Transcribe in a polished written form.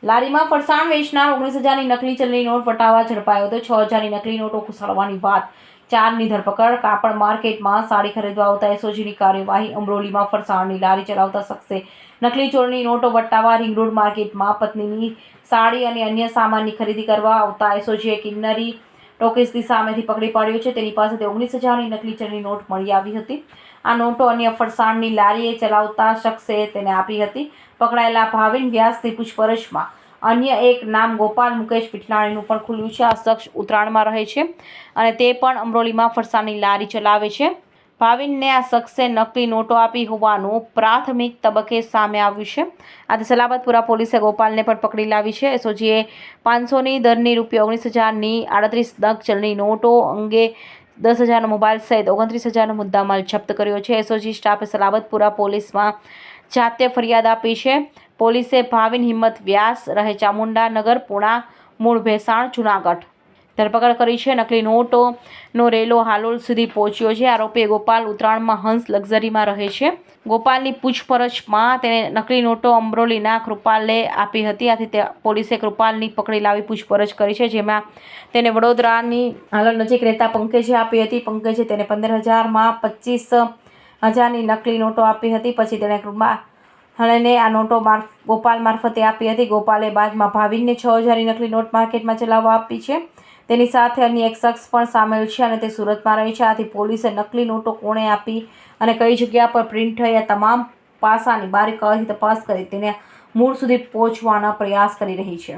લારીમાં ફરસાણ વેચનાર 19,000ની નકલી ચલણી નોટ વટાવવા ઝડપાયો હતો. 6,000ની નકલી નોટો ઘૂસાડવાની વાત. 4ની ધરપકડ. કાપડ માર્કેટમાં સાડી ખરીદવા આવતા એસઓજીની કાર્યવાહી. અમરોલીમાં ફરસાણની લારી ચલાવતા શખ્સે નકલી ચલણી નોટો વટાવવા રિંગ રોડ માર્કેટમાં પત્નીની સાડી અને અન્ય સામાનની ખરીદી કરવા આવતા એસઓજીએ કિન્નરી ટોકીઝની સામેથી પકડી પાડ્યો છે. તેની પાસેથી 19,000ની નકલી ચલણી નોટ મળી આવી હતી. આ નોટો અન્ય ફરસાણની લારીએ ચલાવતા શખ્સે તેને આપી હતી. પકડાયેલા ભાવિન વ્યાસની પૂછપરછમાં અન્ય એક નામ ગોપાલ મુકેશ પીઠલાણીનું પણ ખુલ્યું છે. આ શખ્સ ઉત્તરાયણમાં રહે છે અને તે પણ અમરોલીમાં ફરસાણની લારી ચલાવે છે. ભાવિનને આ શખ્સે નકલી નોટો આપી હોવાનું પ્રાથમિક તબક્કે સામે આવ્યું છે. આથી સલાબતપુરા પોલીસે ગોપાલને પણ પકડી લાવી છે. એસઓજીએ 500ની દરની ₹19,000ની 38 નંગ ચલણી નોટો અંગે 10,000નો મોબાઈલ સહિત 29,000નો મુદ્દામાલ જપ્ત કર્યો છે. એસઓજી સ્ટાફે સલાબતપુરા પોલીસમાં જાતે ફરિયાદ આપી છે. પોલીસે ભાવિન હિંમત વ્યાસ, રહે ચામુંડા નગર, પુણા, મૂળ ભેસાણ, જૂનાગઢ ધરપકડ કરી છે. નકલી નોટોનો રેલો હાલોલ સુધી પહોંચ્યો છે. આરોપી ગોપાલ ઉત્તરાયણમાં હંસ લક્ઝરીમાં રહે છે. ગોપાલની પૂછપરછમાં તેણે નકલી નોટો અમરોલીના કૃપાલે આપી હતી. આથી પોલીસે કૃપાલની પકડી લાવી પૂછપરછ કરી છે, જેમાં તેને વડોદરાની હાલોલ નજીક રહેતા પંકજે આપી હતી. પંકજે તેને 15,000માં 25,000ની નકલી નોટો આપી હતી. પછી તેણે કૃપાલને આ નોટો ગોપાલ મારફતે આપી હતી. ગોપાલે બાદમાં ભાવિનને 6,000ની નકલી નોટ માર્કેટમાં ચલાવવા આપી છે. તેની સાથે અન્ય એક શખ્સ પણ સામેલ છે અને તે સુરતમાં રહે છે. આથી પોલીસે નકલી નોટો કોણે આપી અને કઈ જગ્યા પર પ્રિન્ટ થઈ, આ તમામ પાસાની બારીકાઈથી તપાસ કરી તેને મૂળ સુધી પહોંચવાના પ્રયાસ કરી રહી છે.